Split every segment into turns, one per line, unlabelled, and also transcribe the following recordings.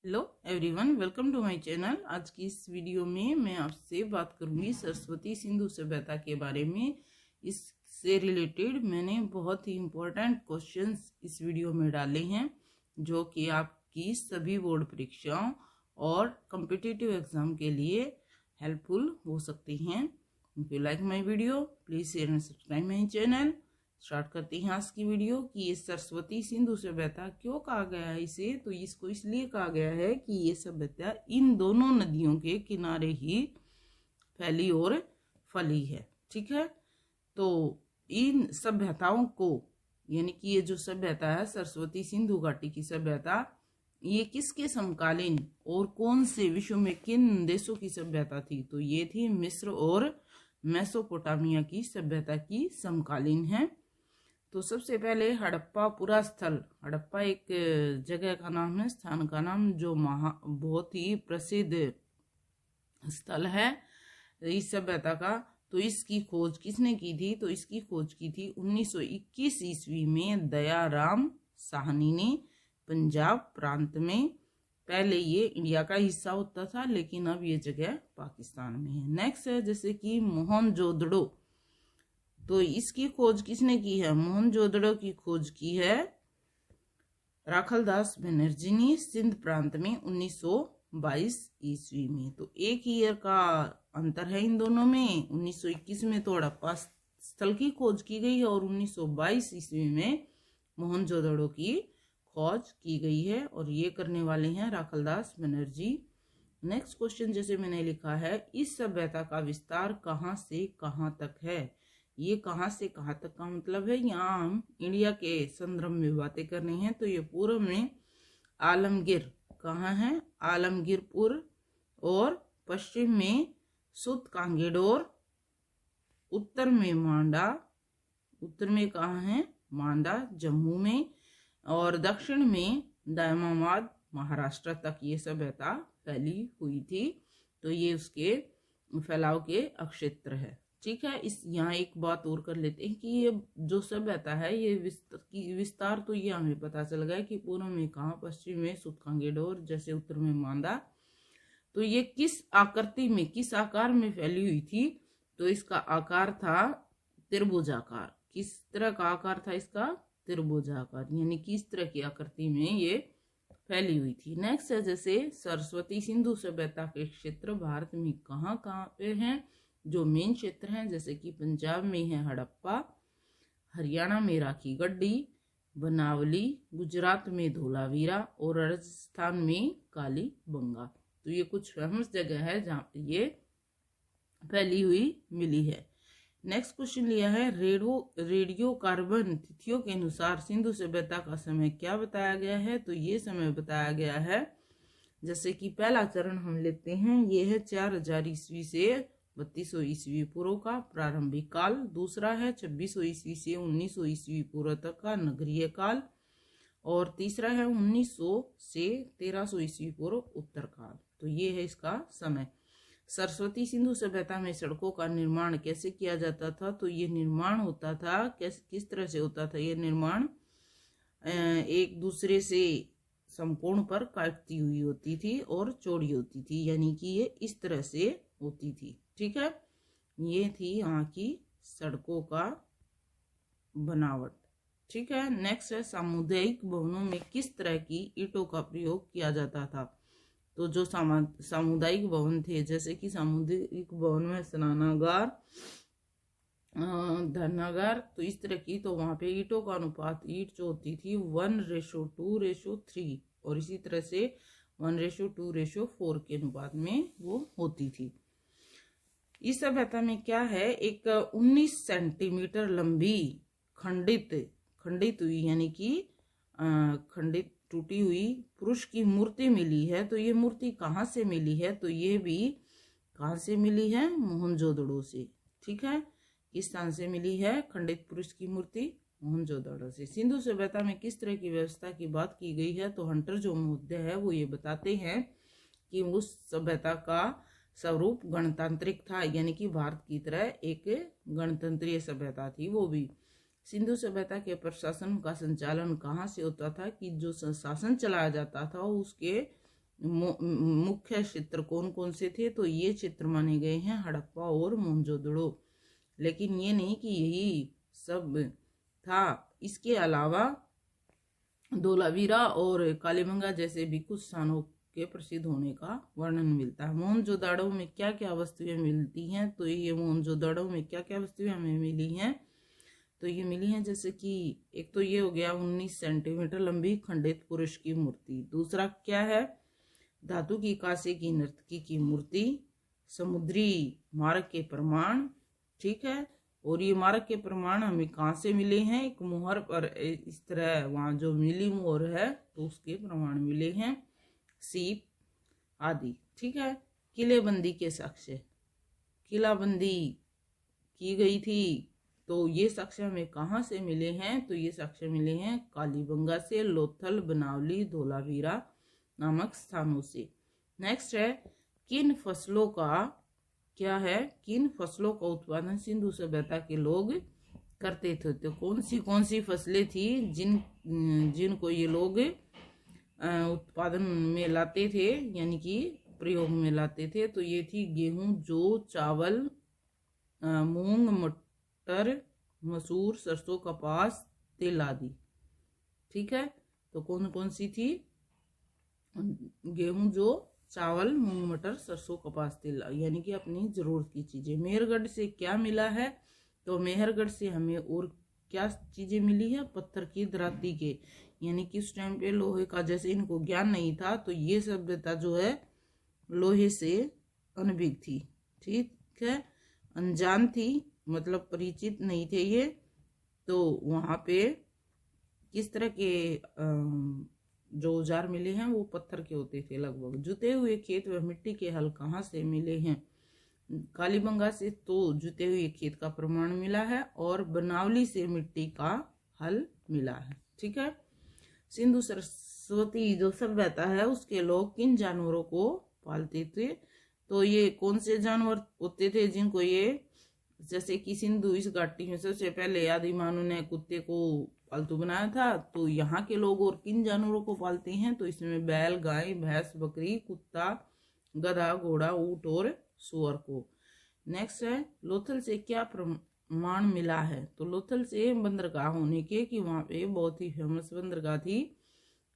Hello everyone, welcome to my channel. आज की इस वीडियो में मैं आपसे बात करूंगी सरस्वती सिंधु सभ्यता के बारे में। इससे रिलेटेड मैंने बहुत ही इम्पोर्टेंट क्वेश्चंस इस वीडियो में डाले हैं जो कि आपकी सभी बोर्ड परीक्षाओं और कॉम्पिटिटिव एग्जाम के लिए हेल्पफुल हो सकती हैं। If you like my video please share and subscribe my channel. Start करते हैं आज की वीडियो कि ये सरस्वती सिंधु सभ्यता क्यों कहा गया है इसे। तो इसको इसलिए कहा गया है कि ये सभ्यता इन दोनों नदियों के किनारे ही फैली और फली है। ठीक है, तो इन सभ्यताओं को यानी कि ये जो सभ्यता है सरस्वती सिंधु घाटी की सभ्यता, ये किसके समकालीन और कौन से विश्व में किन देशों की सभ्यता थी? तो ये थी मिस्र और मेसोपोटामिया की सभ्यता की समकालीन है। तो सबसे पहले हड़प्पा पुरा स्थल, हड़प्पा एक जगह का नाम है, स्थान का नाम, जो बहुत ही प्रसिद्ध स्थल है इस सभ्यता का। तो इसकी खोज किसने की थी? तो इसकी खोज की थी 1921 ईस्वी में दयाराम साहनी ने पंजाब प्रांत में। पहले ये इंडिया का हिस्सा होता था लेकिन अब ये जगह पाकिस्तान में है। नेक्स्ट है जैसे कि मोहनजोदड़ो। तो इसकी खोज किसने की है? मोहनजोदड़ो की खोज की है राखलदास बनर्जी ने सिंध प्रांत में 1922 ईस्वी में। तो एक ईयर का अंतर है इन दोनों में। 1921 में तो हड़प्पा स्थल की खोज की गई है और 1922 ईस्वी में मोहनजोदड़ो की खोज की गई है और ये करने वाले हैं राखलदास बनर्जी। नेक्स्ट क्वेश्चन जैसे मैंने लिखा है, इस सभ्यता का विस्तार कहाँ से कहाँ तक है? ये कहाँ से कहाँ तक का मतलब है, यहाँ हम इंडिया के संदर्भ में बातें कर रहे हैं। तो ये पूर्व में आलमगीर कहाँ है? आलमगीरपुर। और पश्चिम में सुत कांगेडोर। उत्तर में मांडा, उत्तर में कहाँ है? मांडा जम्मू में। और दक्षिण में दायमाबाद महाराष्ट्र तक ये सभ्यता फैली हुई थी। तो ये उसके फैलाव के अक्षेत्र है। ठीक है, इस यहाँ एक बात और कर लेते हैं कि ये जो सभ्यता है ये विस्तार तो ये हमें पता चल गया कि पूर्व में कहाँ, पश्चिम में सुतकांगेडोर, जैसे उत्तर में मांदा। तो ये किस आकृति में, किस आकार में फैली हुई थी? तो इसका आकार था त्रिभुजाकार। किस तरह का आकार था इसका? त्रिभुजाकार, यानी किस तरह की आकृति में ये फैली हुई थी। नेक्स्ट है जैसे सरस्वती सिंधु सभ्यता के क्षेत्र भारत में कहाँ कहाँ पे हैं? जो मेन क्षेत्र हैं जैसे कि पंजाब में है हड़प्पा, हरियाणा में राखी गड्डी, बनावली, गुजरात में धोलावीरा और राजस्थान में काली बंगा। तो ये कुछ फेमस जगह है जहाँ पे ये फैली हुई मिली है। नेक्स्ट क्वेश्चन लिया है, रेडियो कार्बन तिथियों के अनुसार सिंधु सभ्यता का समय क्या बताया गया है? तो ये समय बताया गया है जैसे कि पहला चरण हम लेते हैं, ये है 4000 ईस्वी से 3200 ईस्वी पूर्व का प्रारंभिक काल। दूसरा है 2600 ईस्वी से 1900 ईस्वी पूर्व तक का नगरीय काल। और तीसरा है 1900 से 1300 ईस्वी पूर्व उत्तर काल। तो ये है इसका समय। सरस्वती सिंधु सभ्यता में सड़कों का निर्माण कैसे किया जाता था? तो ये निर्माण होता था किस तरह से होता था? ये निर्माण एक दूसरे से समकोण पर काटती हुई होती थी और चौड़ी होती थी, यानी कि ये इस तरह से होती थी। ठीक है, ये थी यहाँ की सड़कों का बनावट। ठीक है, नेक्स्ट है सामुदायिक भवनों में किस तरह की ईंटों का प्रयोग किया जाता था? तो जो सामुदायिक भवन थे जैसे कि सामुदायिक भवन में स्नानागार, धर्नागार, तो इस तरह की, तो वहां पे ईंटों का अनुपात, ईंट जो होती थी 1:2:3 और इसी तरह से 1:2:4 के अनुपात में वो होती थी। इस सभ्यता में क्या है, एक 19 सेंटीमीटर लंबी खंडित हुई, यानी कि खंडित टूटी हुई पुरुष की मूर्ति मिली है। तो ये मूर्ति कहाँ से मिली है? तो ये भी कहाँ से मिली है? मोहनजोदड़ो से। ठीक है, किस स्थान से मिली है खंडित पुरुष की मूर्ति? मोहनजोदड़ो से। सिंधु सभ्यता में किस तरह की व्यवस्था की बात की गई है? तो हंटर जो मुद्दे है वो ये बताते हैं कि उस सभ्यता का स्वरूप गणतांत्रिक था, यानी कि भारत की तरह एक गणतंत्रीय सभ्यता थी। वो भी सिंधु सभ्यता के प्रशासन का संचालन कहाँ से होता था? कि जो शासन चलाया जाता था उसके मुख्य क्षेत्र कौन कौन से थे, तो ये क्षेत्र माने गए हैं हड़प्पा और मोहनजोदड़ो। लेकिन ये नहीं कि यही सब था, इसके अलावा धोलावीरा और कालीबंगा जैसे भी कुछ स्थानों के प्रसिद्ध होने का वर्णन मिलता है। मोहनजोदड़ो में क्या क्या वस्तुएं मिलती हैं, तो ये मोहनजोदड़ो में क्या क्या वस्तुएं हमें मिली हैं, तो ये मिली हैं जैसे कि एक तो ये हो गया 19 सेंटीमीटर लंबी खंडित पुरुष की मूर्ति। दूसरा क्या है, धातु की कांसे की नर्तकी की मूर्ति, समुद्री मार्ग के प्रमाण, ठीक है। और ये मार्ग के प्रमाण हमें कहाँ से मिले हैं, एक मुहर पर इस तरह वहां जो मिली मोहर है तो उसके प्रमाण मिले हैं, सीप आदि, ठीक है। किलेबंदी के साक्ष्य, किलाबंदी की गई थी, तो ये साक्ष्य हमें कहाँ से मिले हैं, तो ये साक्ष्य मिले हैं कालीबंगा से, लोथल, बनावली, धोलावीरा नामक स्थानों से। नेक्स्ट है, किन फसलों का क्या है, किन फसलों का उत्पादन सिंधु सभ्यता के लोग करते थे, तो कौन सी फसलें थी जिनको ये लोग उत्पादन में लाते थे, यानी कि प्रयोग में लाते थे, तो ये थी गेहूं, जौ, चावल, मूंग, मटर, मसूर, सरसों, कपास, तिल आदि, ठीक है। तो कौन कौन सी थी, गेहूं, जौ, चावल, मूंग, मटर, सरसों, कपास, तिल, यानी कि अपनी जरूरत की चीजें। मेहरगढ़ से क्या मिला है, तो मेहरगढ़ से हमें और क्या चीजें मिली है, पत्थर की दराती के, यानी कि उस टाइम पे लोहे का जैसे इनको ज्ञान नहीं था, तो ये सभ्यता जो है लोहे से अनभिज्ञ थी, ठीक है, अनजान थी, मतलब परिचित नहीं थे ये। तो वहां पे किस तरह के जो औजार मिले हैं वो पत्थर के होते थे लगभग। जुते हुए खेत व मिट्टी के हल कहाँ से मिले हैं, कालीबंगा से तो जुते हुए खेत का प्रमाण मिला है, और बनावली से मिट्टी का हल मिला है, ठीक है। सिंधु सरस्वती जो सभ्यता है उसके लोग किन जानवरों को पालते थे, तो ये कौन से जानवर होते थे जिनको ये, जैसे कि सिंधु इस घाटी में सबसे पहले आदि मानव ने कुत्ते को पालतू बनाया था, तो यहाँ के लोग और किन जानवरों को पालते हैं, तो इसमें बैल, गाय, भैंस, बकरी, कुत्ता, गधा, घोड़ा, ऊंट और सुअर को। नेक्स्ट है, लोथल से क्या प्रमाण मिला है, तो लोथल से बंदरगाह होने के, कि वहां पे बहुत ही फेमस बंदरगाह थी,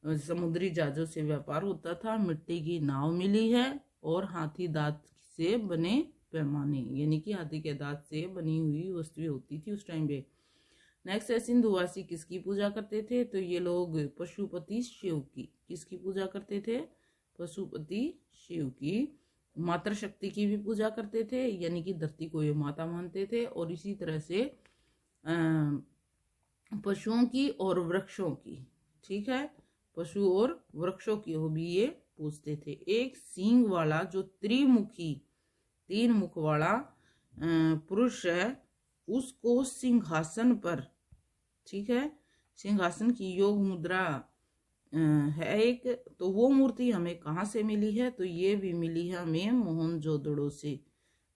समुद्री जहाजों से व्यापार होता था, मिट्टी की नाव मिली है, और हाथी दांत से बने पैमाने, यानी कि हाथी के दांत से बनी हुई वस्तुएं होती थी उस टाइम पे। नेक्स्ट है, सिंधुवासी किसकी पूजा करते थे, तो ये लोग पशुपति शिव की, किसकी पूजा करते थे, पशुपति शिव की। मातृशक्ति की भी पूजा करते थे, यानी कि धरती को ये माता मानते थे, और इसी तरह से पशुओं की और वृक्षों की, ठीक है, पशु और वृक्षों की हो भी ये पूजते थे। एक सींग वाला जो त्रिमुखी 3 मुख वाला पुरुष है, उसको सिंहासन पर, ठीक है, सिंहासन की योग मुद्रा है एक, तो वो मूर्ति हमें कहाँ से मिली है, तो ये भी मिली है हमें मोहनजोदड़ो से,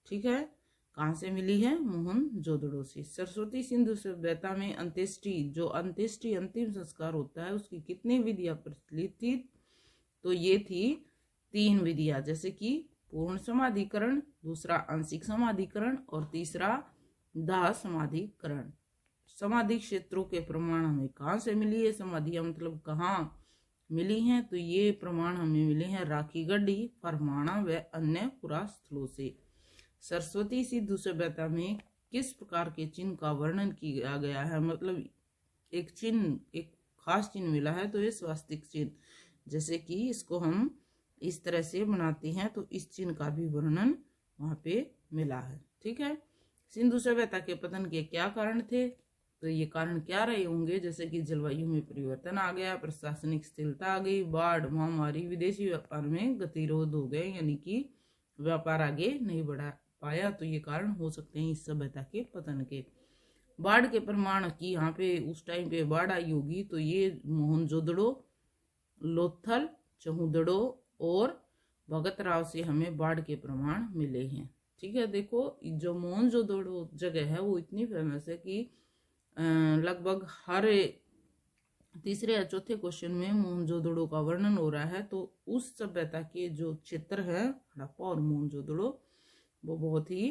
ठीक है। कहाँ से मिली है, मोहनजोदड़ो से। सरस्वती सिंधु सभ्यता में अंत्येष्टि, जो अंत्येष्टि अंतिम संस्कार होता है, उसकी कितनी विधियां प्रचलित थी, तो ये थी 3 विधियां, जैसे कि पूर्ण समाधिकरण, दूसरा आंशिक समाधिकरण, और तीसरा दाह समाधिकरण। समाधि क्षेत्रों के प्रमाण हमें कहाँ से मिली है, समाधियां मतलब कहाँ मिली हैं, तो ये प्रमाण हमें मिले हैं राखी गढ़ी, परमाणा व अन्य पुरास्थलों से। सरस्वती सिंधु सभ्यता में किस प्रकार के चिन्ह का वर्णन किया गया है, मतलब एक चिन्ह, एक खास चिन्ह मिला है, तो ये स्वास्तिक चिन्ह, जैसे कि इसको हम इस तरह से बनाते हैं, तो इस चिन्ह का भी वर्णन वहां पे मिला है, ठीक है। सिंधु सभ्यता के पतन के क्या कारण थे, तो ये कारण क्या रहे होंगे, जैसे कि जलवायु में परिवर्तन आ गया, प्रशासनिक स्थिरता आ गई, बाढ़, महामारी, विदेशी व्यापार में गतिरोध हो गए, यानी कि व्यापार आगे नहीं बढ़ा पाया, तो ये कारण हो सकते हैं इस सभ्यता के पतन के। बाढ़ के प्रमाण की यहाँ पे उस टाइम पे बाढ़ आई होगी, तो ये मोहनजोदड़ो, लोथल, चहुदड़ो और भगत राव से हमें बाढ़ के प्रमाण मिले हैं, ठीक है। देखो जो मोहनजोदड़ो जगह है वो इतनी फेमस है कि लगभग हर तीसरे या चौथे क्वेश्चन में मोहनजोदड़ो का वर्णन हो रहा है। तो उस सभ्यता के जो क्षेत्र है हड़प्पा और मोहनजोदड़ो वो बहुत ही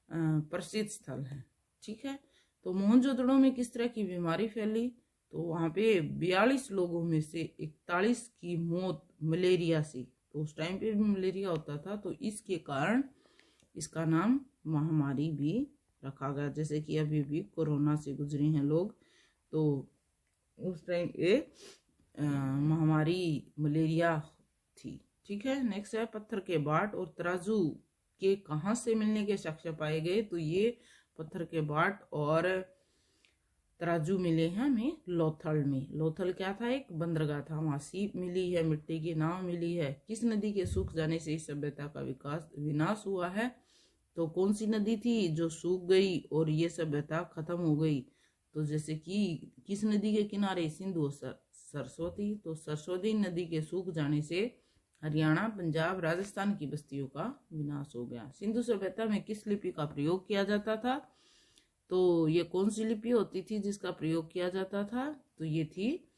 प्रसिद्ध स्थल है। ठीक है, तो मोहनजोदड़ो में किस तरह की बीमारी फैली, तो वहां पे 42 लोगों में से 41 की मौत मलेरिया से, तो उस टाइम पे भी मलेरिया होता था, तो इसके कारण इसका नाम महामारी भी रखा गया। जैसे कि अभी भी कोरोना से गुजरे हैं लोग, तो उस टाइम ये महामारी मलेरिया थी। ठीक है, नेक्स्ट है पत्थर के बाट और तराजू के कहाँ से मिलने के साक्ष्य पाए गए, तो ये पत्थर के बाट और तराजू मिले हैं हमें लोथल में। लोथल क्या था, एक बंदरगाह था, वहां सीप मिली है, मिट्टी की नाव मिली है। किस नदी के सूख जाने से इस सभ्यता का विनाश हुआ है, तो कौन सी नदी थी जो सूख गई और ये सभ्यता खत्म हो गई, तो जैसे कि किस नदी के किनारे, सिंधु और सरस्वती। तो सरस्वती नदी के सूख जाने से हरियाणा, पंजाब, राजस्थान की बस्तियों का विनाश हो गया। सिंधु सभ्यता में किस लिपि का प्रयोग किया जाता था, तो ये कौन सी लिपि होती थी जिसका प्रयोग किया जाता था, तो ये थी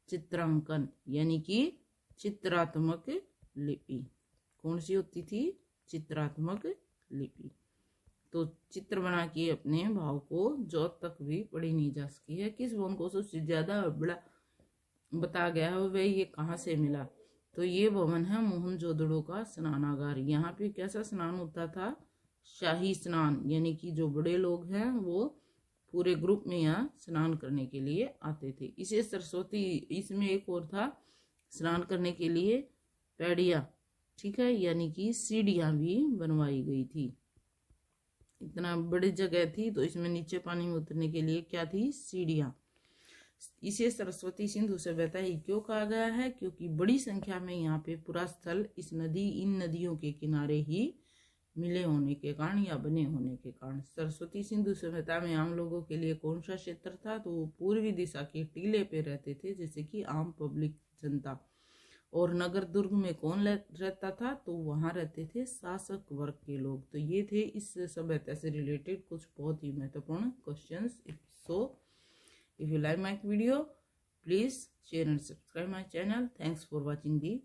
चित्रांकन यानी कि चित्रात्मक लिपि। कौन सी होती थी, चित्रात्मक लिपि। तो चित्र बना के अपने भाव को जोत तक भी पढ़ी नहीं जा सकी है। किस भवन को सबसे ज्यादा बड़ा बता गया है वह ये कहाँ से मिला, तो ये भवन है मोहनजोदड़ो का स्नानागार। यहाँ पे कैसा स्नान होता था, शाही स्नान, यानी कि जो बड़े लोग हैं वो पूरे ग्रुप में यहाँ स्नान करने के लिए आते थे। इसे सरस्वती, इसमें एक और था स्नान करने के लिए पैड़िया, ठीक है, यानी कि सीढ़ियां भी बनवाई गई थी। इतना बड़ी जगह थी तो इसमें नीचे पानी में उतरने के लिए क्या थी, सीढ़ियां। इसे सरस्वती सिंधु सभ्यता ही क्यों कहा गया है, क्योंकि बड़ी संख्या में यहाँ पे पूरा स्थल इन नदियों के किनारे ही मिले होने के कारण या बने होने के कारण। सरस्वती सिंधु सभ्यता में आम लोगों के लिए कौन सा क्षेत्र था, तो वो पूर्वी दिशा के टीले पे रहते थे, जैसे कि आम पब्लिक जनता। और नगर दुर्ग में कौन रहता था, तो वहां रहते थे शासक वर्ग के लोग। तो ये थे इस सभ्यता से रिलेटेड कुछ बहुत ही महत्वपूर्ण questions. If you like my video, please share and subscribe my channel. Thanks for watching the